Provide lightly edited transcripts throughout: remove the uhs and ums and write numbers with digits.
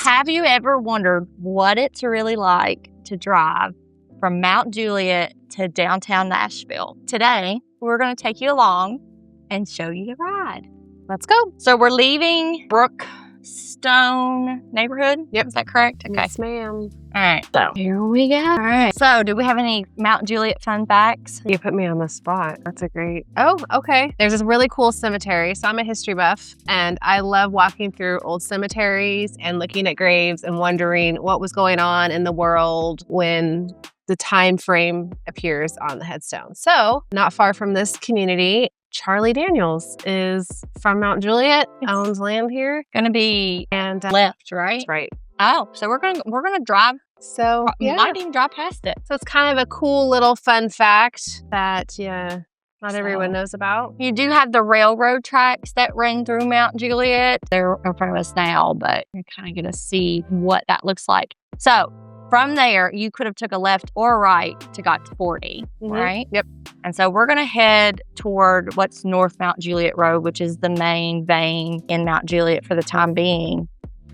Have you ever wondered what it's really like to drive from Mount Juliet to downtown Nashville? Today, we're going to take you along and show you the ride. Let's go. So we're leaving Brookstone neighborhood. Yep. Is that correct? Okay. Yes, ma'am. All right. So here we go. All right. So do we have any Mount Juliet fun facts? You put me on the spot. That's a great... Oh, okay. There's this really cool cemetery. So I'm a history buff, and I love walking through old cemeteries and looking at graves and wondering what was going on in the world when the time frame appears on the headstone. So not far from this community, Charlie Daniels is from Mount Juliet, owns land here. Gonna be And left, right? that's right. Oh, so we're gonna drive. So yeah. Might even drive past it. So it's kind of a cool little fun fact that not So- everyone knows about. You do have the railroad tracks that run through Mount Juliet. They're in front of us now, but you're kind of gonna see what that looks like. So from there, you could have took a left or a right to got to 40, right? Yep. And so we're going to head toward what's North Mount Juliet Road, which is the main vein in Mount Juliet for the time being,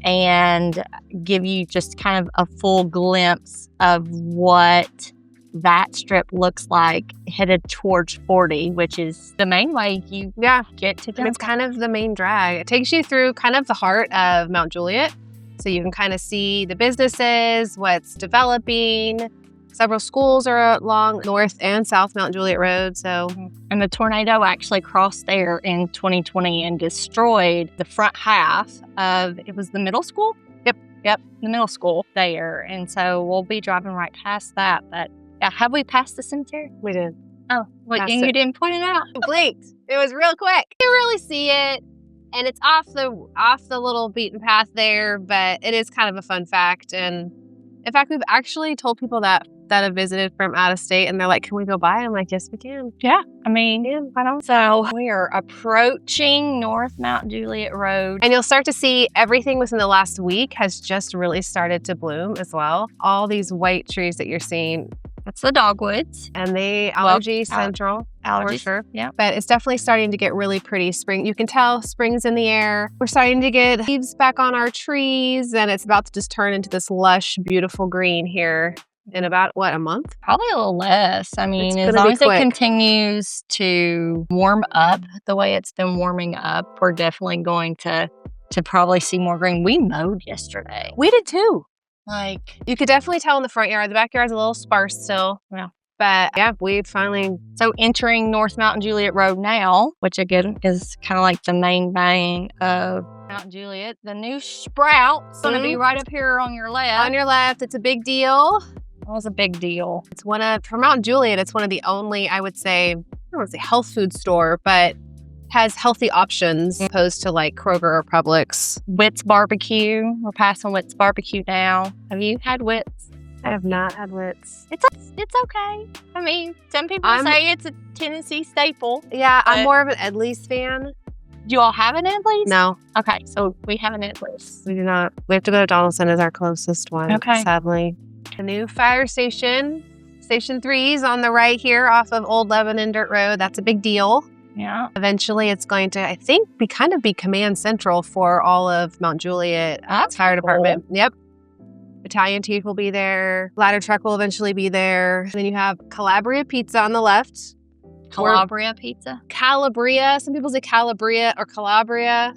and give you just kind of a full glimpse of what that strip looks like headed towards 40, which is the main way you get to And it's kind of the main drag. It takes you through kind of the heart of Mount Juliet. So you can kind of see the businesses, what's developing. Several schools are along North and South Mount Juliet Road. So, And the tornado actually crossed there in 2020 and destroyed the front half of, it was the middle school? Yep, the middle school there. And so we'll be driving right past that. But yeah, have we passed the cemetery? we did. Oh, wait, Passed and you it. didn't point it out? Blinked. It was real quick. You really see it. And it's off the little beaten path there, but it is kind of a fun fact. And in fact, we've actually told people that have visited from out of state, and they're like, "Can we go by?" I'm like, "Yes, we can." Yeah, I mean, why don't? So we are approaching North Mount Juliet Road. And you'll start to see everything within the last week has just really started to bloom as well. All these white trees that you're seeing, That's the dogwoods. and they allergy central. Allergies. For sure. Yeah. But it's definitely starting to get really pretty. Spring, you can tell spring's in the air. We're starting to get leaves back on our trees, and it's about to just turn into this lush, beautiful green here in about, a month? Probably a little less. I mean, It's as gonna long be as it quick. continues to warm up the way it's been warming up, we're definitely going to probably see more green. We mowed yesterday. We did too. Like, You could definitely tell in the front yard. The backyard's a little sparse still. Yeah. But yeah, we finally... so entering North Mountain Juliet Road now, which again is kind of like the main vein of Mount Juliet. The new sprout's going to be right up here on your left. On your left, it's a big deal. That was a big deal. It's for Mount Juliet, it's one of the only, I would say, I don't want to say health food store, but has healthy options opposed to like Kroger or Publix. Witt's Barbecue. We're passing Witt's Barbecue now. Have you had Witt's? I have not had Witt's. It's okay. I mean, some people say it's a Tennessee staple. Yeah, I'm But- more of an Edley's fan. Do you all have an Edley's? No, Okay, so we have an Edley's. we do not. We have to go to Donaldson as our closest one, Okay. sadly. The new fire station, Station 3 is on the right here off of Old Lebanon Dirt Road. That's a big deal. Yeah. Eventually, it's going to, I think, be command central for all of Mount Juliet That's Fire cool. Department. Yep. Battalion Chief will be there. Ladder truck will eventually be there. And then you have Calabria Pizza on the left. Calabria pizza. Calabria. Some people say Calabria or Calabria.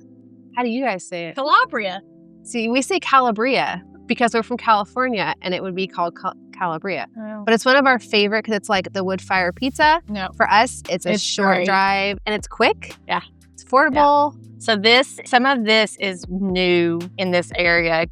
How do you guys say it? Calabria. See, we say Calabria because we're from California, and it would be called Calabria. Oh. But it's one of our favorite because it's like the wood fire pizza. No. For us, it's a It's short great. drive, and it's quick. Yeah. It's affordable. So some of this is new in this area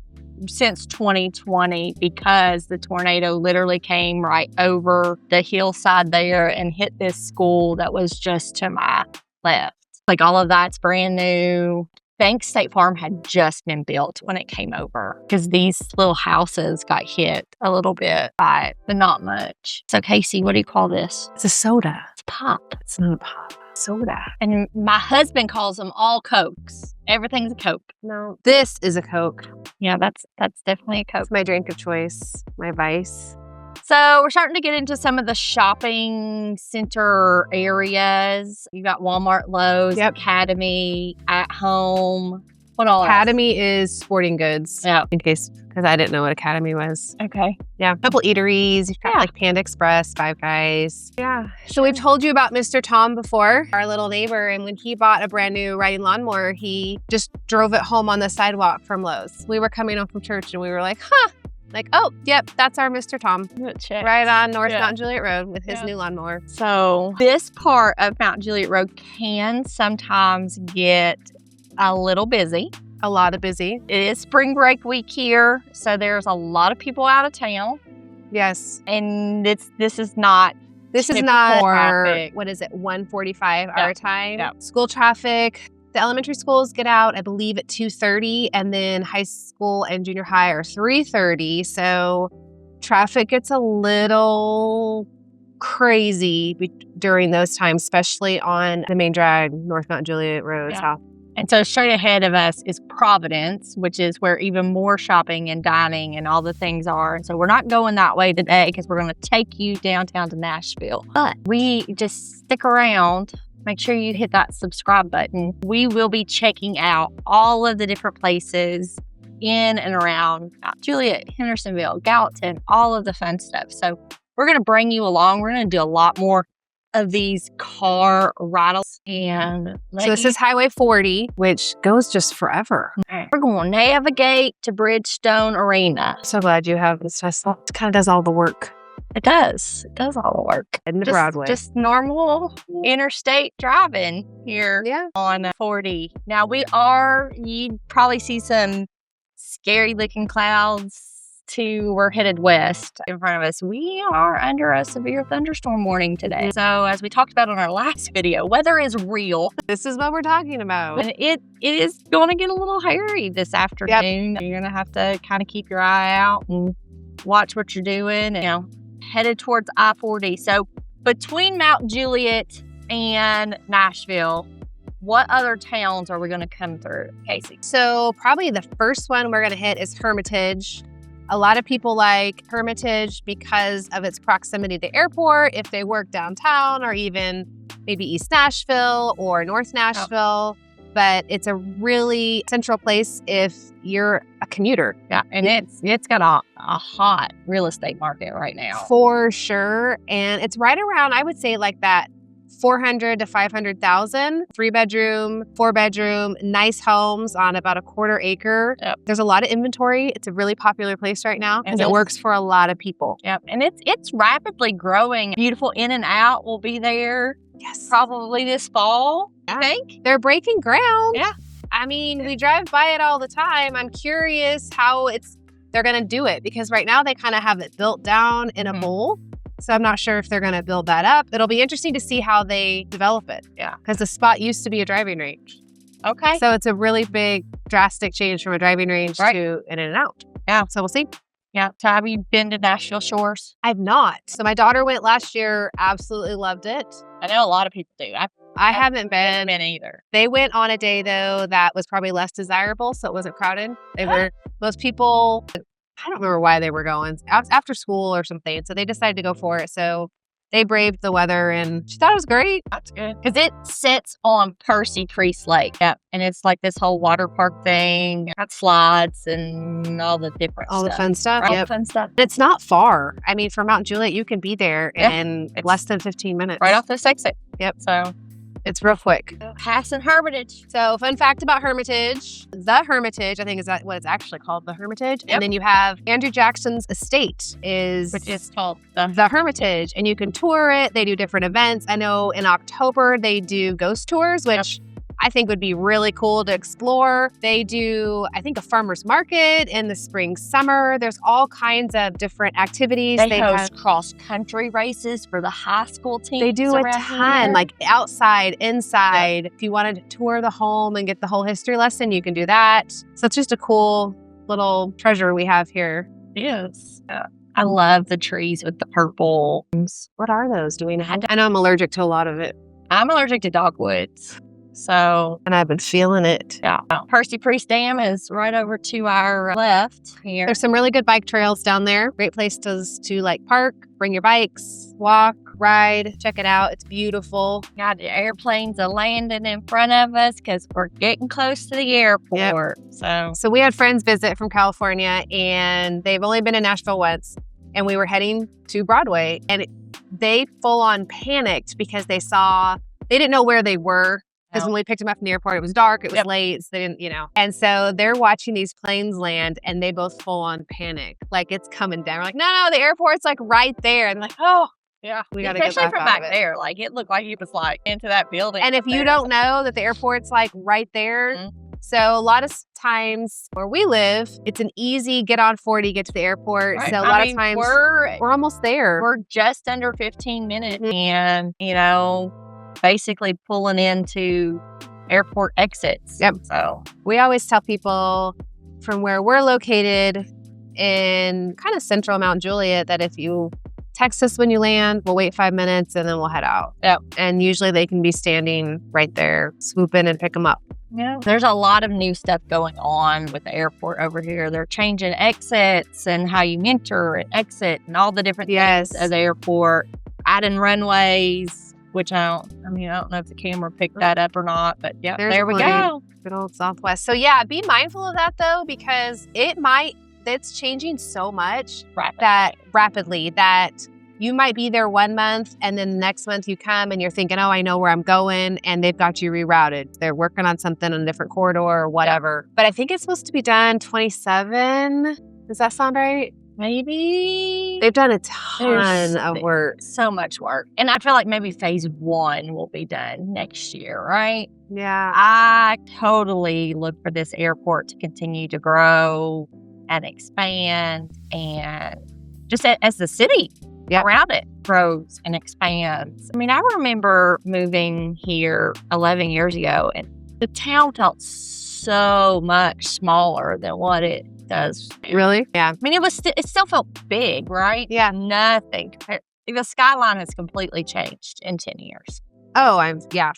since 2020 because the tornado literally came right over the hillside there and hit this school that was just to my left. Like all of that's brand new. Bank State Farm had just been built when it came over because these little houses got hit a little bit by it, but not much. So Casey, what do you call this? It's a soda. It's pop. It's not a pop. Soda. And my husband calls them all Cokes. Everything's a Coke. No. This is a Coke. Yeah, that's definitely a Coke. It's my drink of choice. My vice. So we're starting to get into some of the shopping center areas. You got Walmart, Lowe's, Yep. Academy, At Home. What all else? Academy is sporting goods. Yeah. In case, because I didn't know what Academy was. Okay. Yeah. A couple eateries. You've got Yeah. like Panda Express, Five Guys. Yeah. So we've told you about Mr. Tom before, our little neighbor. And when he bought a brand new riding lawnmower, he just drove it home on the sidewalk from Lowe's. We were coming home from church and we were like, huh. Like, oh, yep, that's our Mr. Tom. Right on North Mount Juliet Road with his new lawnmower. So this part of Mount Juliet Road can sometimes get a little busy. A lot of busy. It is spring break week here, so there's a lot of people out of town. Yes. And this is not our, what is it, 1:45 our time. Yeah. School traffic. The elementary schools get out, I believe, at 2:30, and then high school and junior high are 3:30. So traffic gets a little crazy during those times, especially on the main drag, North Mount Juliet Road South. And so straight ahead of us is Providence, which is where even more shopping and dining and all the things are. And so we're not going that way today because we're going to take you downtown to Nashville. But we just stick around. Make sure you hit that subscribe button. We will be checking out all of the different places in and around Mount Juliet, Hendersonville, Gallatin, all of the fun stuff. So we're going to bring you along. We're going to do a lot more of these car rides. And so this is Highway 40, which goes just forever. We're going to navigate to Brookstone Arena. So glad you have this. It kind of does all the work. It does. It does all the work. And the Broadway. Just normal interstate driving here on 40. Now you'd probably see some scary looking clouds too. We're headed west in front of us. We are under a severe thunderstorm warning today. So as we talked about on our last video, weather is real. This is what we're talking about. And it is going to get a little hairy this afternoon. Yep. You're going to have to kind of keep your eye out and watch what you're doing. Headed towards I-40. So between Mount Juliet and Nashville, what other towns are we going to come through, Casey? So probably the first one we're going to hit is Hermitage. A lot of people like Hermitage because of its proximity to the airport, if they work downtown or even maybe East Nashville or North Nashville. But it's a really central place if you're a commuter. Yeah, and it's got a hot real estate market right now. For sure. And it's right around, I would say, like that 400 to 500,000, 3-bedroom, 4-bedroom, nice homes on about a 1/4 acre. Yep. There's a lot of inventory. It's a really popular place right now because it works for a lot of people. Yep, and it's rapidly growing. Beautiful In and Out will be there. Yes. Probably this fall, I think. They're breaking ground. Yeah. I mean, we drive by it all the time. I'm curious how they're going to do it because right now they kind of have it built down in a bowl. So I'm not sure if they're going to build that up. It'll be interesting to see how they develop it. Yeah. Because the spot used to be a driving range. Okay. So it's a really big, drastic change from a driving range to an In-N-Out. Yeah. So we'll see. Yeah. So have you been to Nashville Shores? I've not. So my daughter went last year, absolutely loved it. I know a lot of people do. I haven't been either. They went on a day, though, that was probably less desirable, so it wasn't crowded. Most people, I don't remember why they were going, after school or something, so they decided to go for it. So they braved the weather, and she thought it was great. That's good. Because it sits on Percy Priest Lake. Yeah. And it's like this whole water park thing. Got slides and all the different all stuff. The fun stuff. All the fun stuff. It's not far. I mean, from Mount Juliet, you can be there in less than 15 minutes. Right off this exit. Yep. So it's real quick. Hass and Hermitage. So fun fact about Hermitage. The Hermitage, I think is that what it's actually called, the Hermitage. Yep. And then you have Andrew Jackson's estate which is called the Hermitage. And you can tour it. They do different events. I know in October they do ghost tours, which I think would be really cool to explore. They do, I think, a farmer's market in the spring, summer. There's all kinds of different activities. They host cross-country races for the high school teams. They do a ton, like outside, inside. If you wanted to tour the home and get the whole history lesson, you can do that. So it's just a cool little treasure we have here. It is. I love the trees with the purple. What are those? Do we know? I know I'm allergic to a lot of it. I'm allergic to dogwoods. So, And I've been feeling it. yeah. Percy Priest Dam is right over to our left here. There's some really good bike trails down there. Great places to like park, bring your bikes, walk, ride, check it out. It's beautiful. Got the airplanes are landing in front of us because we're getting close to the airport. Yep. So we had friends visit from California, and they've only been in Nashville once. And we were heading to Broadway, and they full on panicked because they didn't know where they were. Because when we picked them up from the airport, it was dark, it was late, so they didn't, And so they're watching these planes land, and they both full on panic. Like, it's coming down. We're like, no, the airport's like right there. And like, oh, yeah, we got to get from back there. Like, it looked like he was like into that building. And if you don't know that the airport's like right there, so a lot of times where we live, it's an easy get on 40, get to the airport. Right. So a lot of times we're almost there. We're just under 15 minutes, and basically pulling into airport exits. Yep. So we always tell people from where we're located in kind of central Mount Juliet that if you text us when you land, we'll wait 5 minutes and then we'll head out. Yep. And usually they can be standing right there, swoop in and pick them up. Yeah. There's a lot of new stuff going on with the airport over here. They're changing exits and how you enter and exit and all the different things of the airport, adding runways. Which I don't know if the camera picked that up or not, but yeah, there we go. Good old Southwest. So yeah, be mindful of that though, because it's changing so much rapidly that you might be there 1 month and then the next month you come and you're thinking, oh, I know where I'm going, and they've got you rerouted. They're working on something on a different corridor or whatever. Yeah. But I think it's supposed to be done 27. Does that sound right? Maybe. They've done a ton of work. So much work. And I feel like maybe phase 1 will be done next year, right? Yeah. I totally look for this airport to continue to grow and expand, and just as the city around it grows and expands. I mean, I remember moving here 11 years ago, and the town felt so much smaller than what it does. Really? Yeah. I mean, it still felt big, right? Yeah. Nothing. The Skyline has completely changed in 10 years. Oh,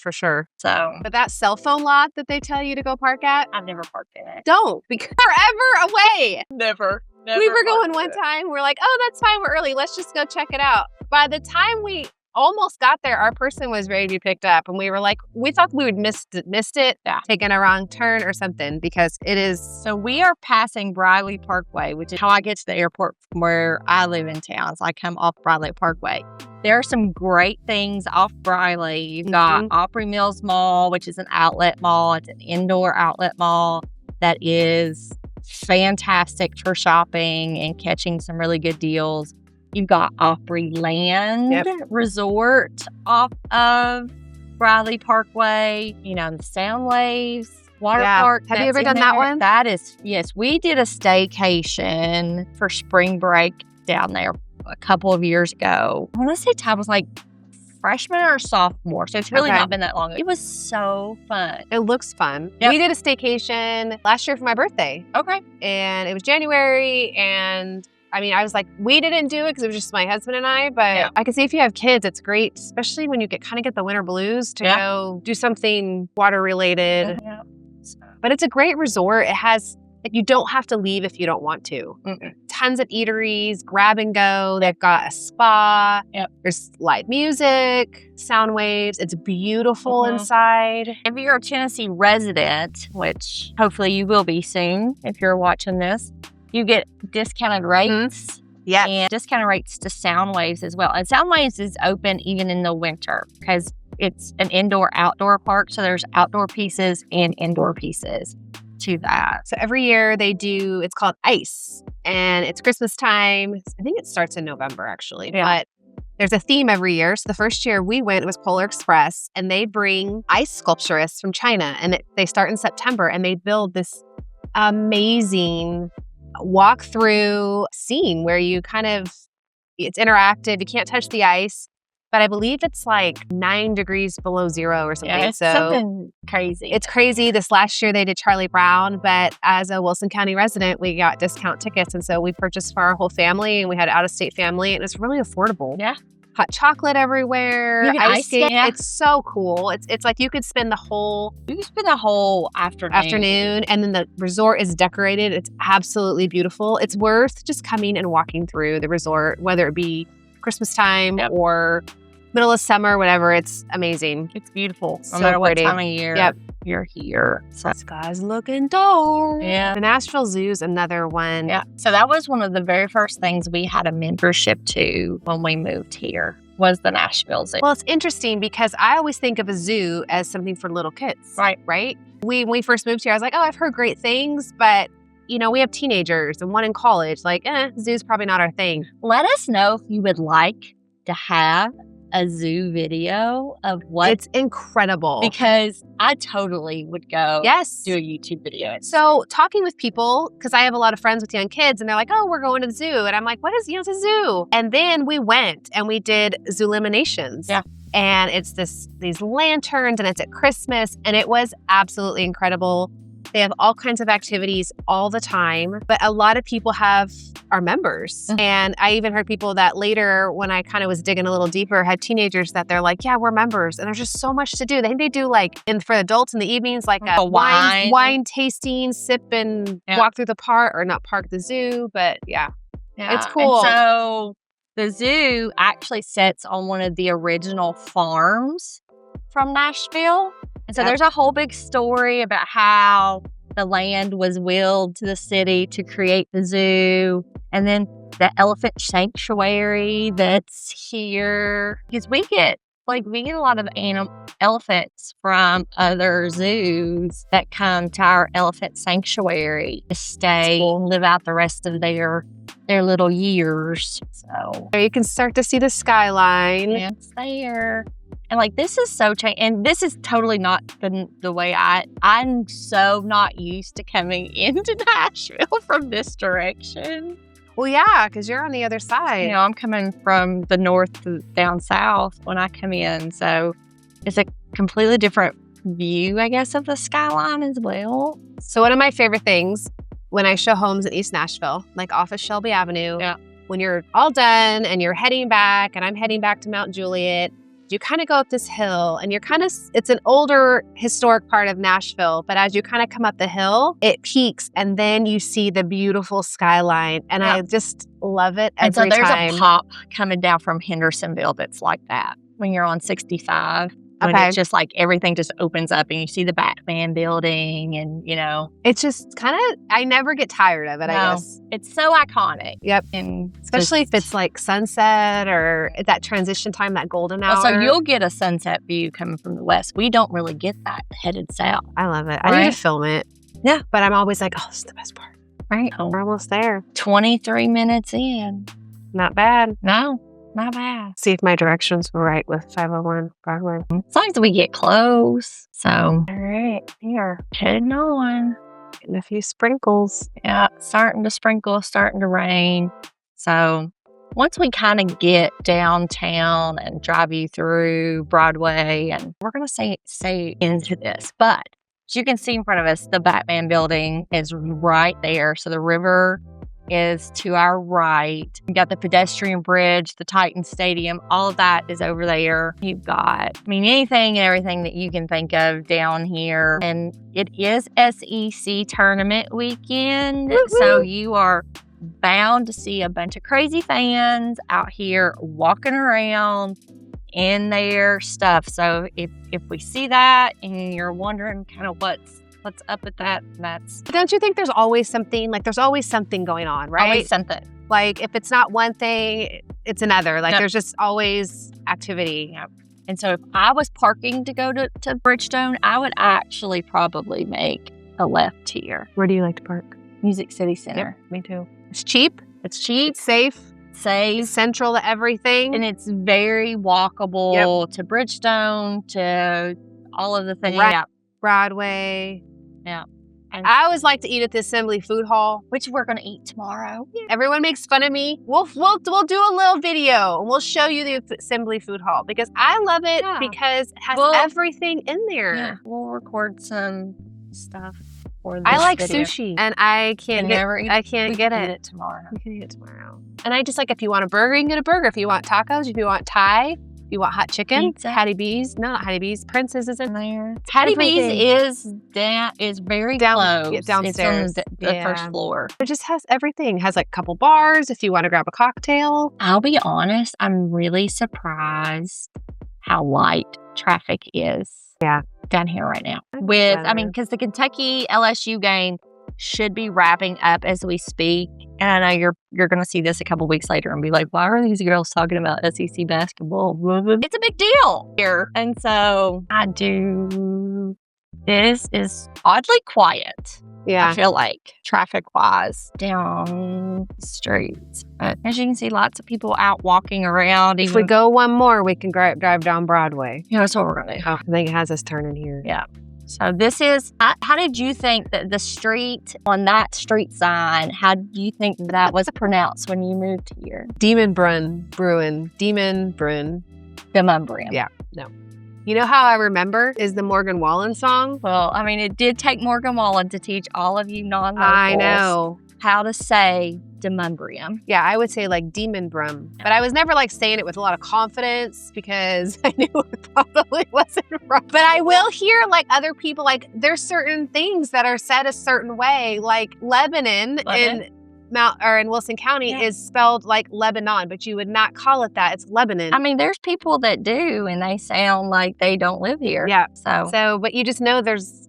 for sure. So, but that cell phone lot that they tell you to go park at, I've never parked in it. Don't, because forever away. Never. We were going one time. We're like, oh, that's fine. We're early. Let's just go check it out. By the time we almost got there, our person was ready to be picked up, and we were like, we thought we would missed it, taking a wrong turn or something, because it is. So we are passing Briley Parkway, which is how I get to the airport from where I live in town. So I come off Briley Parkway. There are some great things off Briley. You've got Opry Mills Mall, which is an outlet mall. It's an indoor outlet mall that is fantastic for shopping and catching some really good deals. You've got Opryland Resort off of Briley Parkway, the Soundwaves water park. Have you ever done that one? That is, yes. We did a staycation for spring break down there a couple of years ago. I want to say Ty was like freshman or sophomore, so it's really not been that long. It was so fun. It looks fun. Yep. We did a staycation last year for my birthday. Okay. And it was January, and I was like, we didn't do it because it was just my husband and I, but I can see if you have kids, it's great, especially when you get the winter blues, to go do something water related. Yeah. But it's a great resort. It has, you don't have to leave if you don't want to. Tons of eateries, grab and go. They've got a spa. There's live music, Soundwaves. It's beautiful inside. If you're a Tennessee resident, which hopefully you will be soon if you're watching this, you get discounted rates. Yeah. And discounted rates to Soundwaves as well. And Soundwaves is open even in the winter because it's an indoor-outdoor park. So there's outdoor pieces and indoor pieces to that. So every year they do, it's called ICE. And it's Christmas time. I think it starts in November, actually. Yeah. But there's a theme every year. So the first year we went, it was Polar Express. And they bring ice sculpturists from China. And they start in September. And they build this amazing walk-through scene where you it's interactive. You can't touch the ice, but I believe it's like 9 degrees below zero or something. Yeah, it's something crazy. It's crazy. This last year they did Charlie Brown, but as a Wilson County resident, we got discount tickets. And so we purchased for our whole family, and we had out-of-state family, and it's really affordable. Yeah. hot chocolate everywhere, You can ice ice skate. skate, yeah. It's so cool. It's like you could spend the whole afternoon. and then the resort is decorated. It's absolutely beautiful. It's worth just coming and walking through the resort, whether it be Christmas time or middle of summer, whatever. It's amazing. It's beautiful. No So matter what pretty. time of year you're here. So, The sky's looking dark. yeah. The Nashville Zoo's another one. Yeah. So that was one of the very first things we had a membership to when we moved here was the Nashville Zoo. Well, it's interesting because I always think of a zoo as something for little kids. Right. Right? When we first moved here, I was like, oh, I've heard great things, but we have teenagers and one in college. Like, zoo's probably not our thing. Let us know if you would like to have a zoo video of what. It's incredible. Because I totally would go do a YouTube video. So talking with people, because I have a lot of friends with young kids and they're like, oh, we're going to the zoo. And I'm like, what is, it's a zoo. And then we went and we did zoo eliminations. Yeah. And it's these lanterns and it's at Christmas and it was absolutely incredible. They have all kinds of activities all the time, but a lot of people are members. Mm-hmm. And I even heard people that later, when I kind of was digging a little deeper, had teenagers that they're like, yeah, we're members. And there's just so much to do. They do for adults in the evenings, like a wine tasting, sip and walk through the park, or not park, the zoo. But it's cool. And so the zoo actually sits on one of the original farms from Nashville. And so there's a whole big story about how the land was willed to the city to create the zoo. And then the elephant sanctuary that's here. Because we get a lot of elephants from other zoos that come to our elephant sanctuary to stay and live out the rest of their little years. So you can start to see the skyline. It's there. And this is so changed. And this is totally not the way I'm so not used to coming into Nashville from this direction. Well, yeah, because you're on the other side. I'm coming from the north to down south when I come in. So it's a completely different view, I guess, of the skyline as well. So one of my favorite things when I show homes in East Nashville, like off of Shelby Avenue, when you're all done and you're heading back, and I'm heading back to Mount Juliet, you kind of go up this hill and it's an older historic part of Nashville, but as you kind of come up the hill, it peaks and then you see the beautiful skyline. And I just love it every time. And so there's a pop coming down from Hendersonville that's like that when you're on 65. When it's just everything just opens up and you see the Batman building and, It's just kind of, I never get tired of it, I guess. It's so iconic. Yep. And especially if it's sunset or at that transition time, that golden hour. So you'll get a sunset view coming from the west. We don't really get that headed south. I love it. I need to film it. Yeah. But I'm always like, oh, this is the best part. Right. We're almost there. 23 minutes in. Not bad. No. Not bad. See if my directions were right with 501 Broadway. As long as we get close. So, all right, here. Heading on. Getting a few sprinkles. Yeah, starting to sprinkle, starting to rain. So, once we kind of get downtown and drive you through Broadway, and we're going to say into this, but as you can see in front of us, the Batman building is right there. So, the river is to our right. You've got the pedestrian bridge, the Titan Stadium, all of that is over there. You've got, anything and everything that you can think of down here. And it is SEC tournament weekend. Woo-hoo. So you are bound to see a bunch of crazy fans out here walking around in their stuff. So if we see that and you're wondering kind of what's up with that, that's... Don't you think there's always something, there's always something going on, right? Always something. If it's not one thing, it's another. There's just always activity. Yep. And so if I was parking to go to Brookstone, I would actually probably make a left here. Where do you like to park? Music City Center. Yep, me too. It's cheap. It's cheap. It's safe. Safe. It's central to everything. And it's very walkable to Brookstone, to all of the things. Right. Yeah. Broadway. Yeah. And I always like to eat at the Assembly Food Hall, which we're going to eat tomorrow. Yeah. Everyone makes fun of me. We'll do a little video and we'll show you the Assembly Food Hall because I love it because it has everything in there. Yeah. We'll record some stuff. for this I like video. sushi, and I can't get never eat I can't We get can it. eat it tomorrow. We can eat it tomorrow. And I just like, if you want a burger, you can get a burger. If you want tacos, if you want Thai, if you want hot chicken, Pizza. Hattie B's. No, not Hattie B's. Princess is in There. Hattie B's is very close. downstairs. It's on the first floor. It just has everything. It has like a couple bars if you want to grab a cocktail. I'll be honest, I'm really surprised how light traffic is. Yeah. Down here right now. Yeah. Because the Kentucky LSU game should be wrapping up as we speak. And I know you're going to see this a couple weeks later and be like, why are these girls talking about SEC basketball? It's a big deal here. And so this is oddly quiet. Yeah. I feel like traffic-wise down the streets. But as you can see, lots of people out walking around. If we go one more, we can drive down Broadway. Yeah, that's what we're going to do. Oh, I think it has us turning here. Yeah. So this is, how did you think that the street on that street sign, how do you think that was pronounced when you moved here? Demon Brewing. Demonbreum. Yeah, no. You know how I remember is the Morgan Wallen song? Well, I mean, it did take Morgan Wallen to teach all of you non-locals I know how to say Demonbreum. Yeah, I would say like Demon Brum. But I was never like saying it with a lot of confidence because I knew it probably wasn't right. But I will hear like other people, like there's certain things that are said a certain way, like Lebanon. In Wilson County is spelled like Lebanon, but you would not call it that. It's Lebanon. I mean, there's people that do, and they sound like they don't live here. Yeah. So, but you just know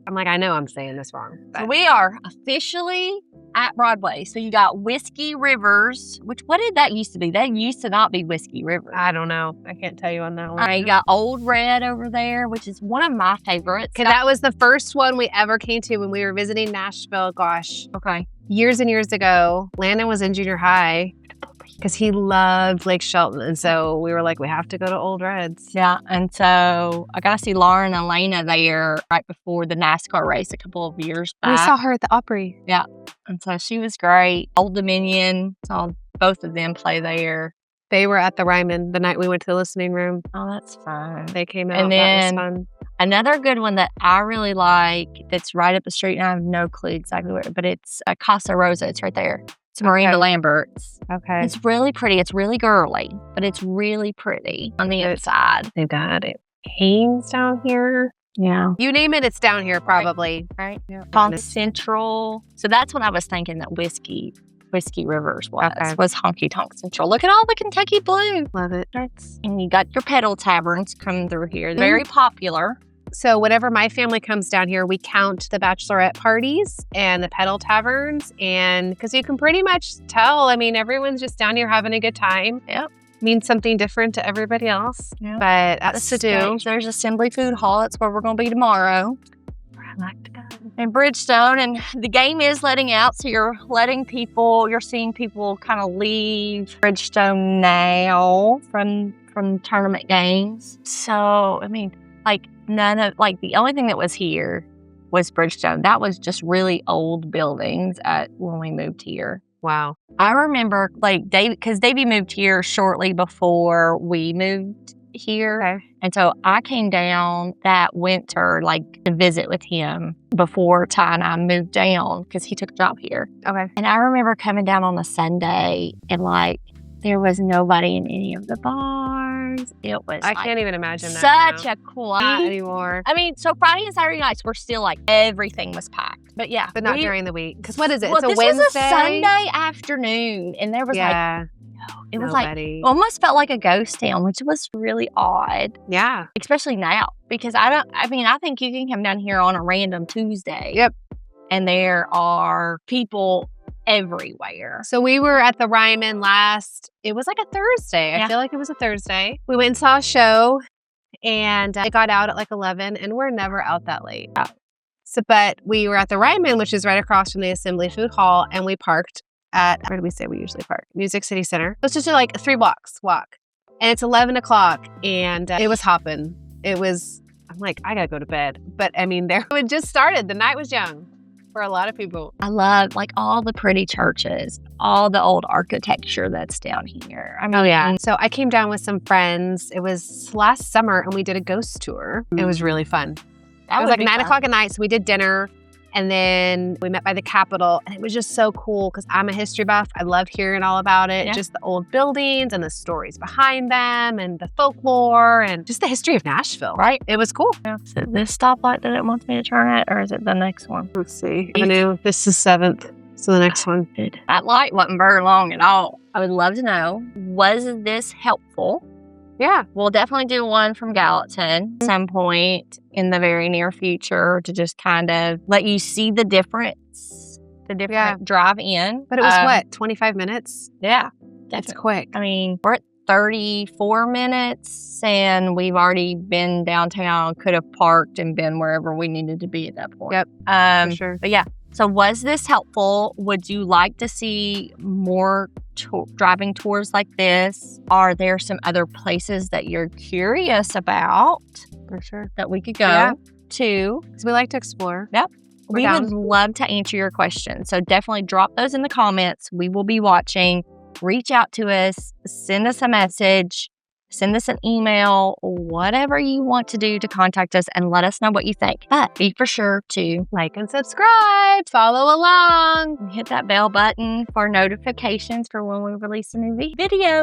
I'm like, I know I'm saying this wrong. So we are officially at Broadway. So you got Whiskey Rivers, what did that used to be? That used to not be Whiskey Rivers. I don't know. I can't tell you on that one. You got Old Red over there, which is one of my favorites. Because that was the first one we ever came to when we were visiting Nashville. Gosh. Okay. Years and years ago, Landon was in junior high because he loved Lake Shelton. And so we were like, we have to go to Old Reds. Yeah. And so I got to see Laura and Elena there right before the NASCAR race a couple of years back. We saw her at the Opry. Yeah. And so she was great. Old Dominion, saw both of them play there. They were at the Ryman the night we went to the listening room. Oh, that's fun. They came out. And then that was fun. Another good one that I really like that's right up the street, and I have no clue exactly where, but it's Casa Rosa. It's right there. It's Miranda Lambert's. Okay. It's really pretty. It's really girly, but it's really pretty on the inside. They've got it. Haynes down here. Yeah. You name it, it's down here probably. Right. Yeah. Honky Central. So that's what I was thinking that Whiskey Rivers was Honky Tonk Central. Look at all the Kentucky blue. Love it. And you got your pedal taverns coming through here. Very popular. So whenever my family comes down here, we count the bachelorette parties and the pedal taverns. And because you can pretty much tell, I mean, everyone's just down here having a good time. Yep. Means something different to everybody else. Yep. But that's to do. There's Assembly Food Hall. That's where we're going to be tomorrow. I like to go. And Bridgestone, and the game is letting out, so you're seeing people kind of leave Bridgestone now from tournament games. So, I mean, like the only thing that was here was Bridgestone. That was just really old buildings when we moved here. Wow. I remember because Davey moved here shortly before we moved here. Okay. And so I came down that winter, to visit with him before Ty and I moved down because he took a job here. Okay. And I remember coming down on a Sunday and there was nobody in any of the bars. It was I can't even imagine that. Such a quiet. Not anymore. I mean, so Friday and Saturday nights were still everything was packed. But yeah. But not during the week. Because what is it? Well, it's a this Wednesday? was a Sunday afternoon. And there was it was almost felt like a ghost town, which was really odd. Yeah. Especially now. Because I think you can come down here on a random Tuesday. Yep. And there are people everywhere. So we were at the Ryman it was a Thursday. Yeah. I feel like it was a Thursday. We went and saw a show and it got out at 11 and we're never out that late. Yeah. So, but we were at the Ryman, which is right across from the Assembly Food Hall, and we parked at, where do we say we usually park? Music City Center. It's just a 3 blocks walk. And it's 11 o'clock and it was hopping. I'm like, I gotta go to bed. But I mean, it just started. The night was young for a lot of people. I love all the pretty churches, all the old architecture that's down here. I mean, oh yeah. So I came down with some friends. It was last summer and we did a ghost tour. It was really fun. It was 9 o'clock at night. So we did dinner And then we met by the Capitol, and it was just so cool because I'm a history buff. I loved hearing all about it. Yeah. Just the old buildings and the stories behind them and the folklore and just the history of Nashville. Right. It was cool. Yeah. Is it this stoplight that it wants me to turn at, or is it the next one? Let's see. Avenue. This is 7th. So the next one. That light wasn't very long at all. I would love to know, was this helpful? Yeah. We'll definitely do one from Gallatin at some point in the very near future to just kind of let you see the difference, drive in. But it was what, 25 minutes? Yeah. That's Definitely. quick. I mean, we're at 34 minutes and we've already been downtown, could have parked and been wherever we needed to be at that point. Yep. For sure. But yeah. So was this helpful? Would you like to see more driving tours like this? Are there some other places that you're curious about? For sure. That we could go to? Because we like to explore. Yep. We're We down. would love to answer your questions. So definitely drop those in the comments. We will be watching. Reach out to us. Send us a message. Send us an email, whatever you want to do to contact us and let us know what you think. But be for sure to Like and subscribe. Follow along. hit that bell button for notifications for when we release a new video.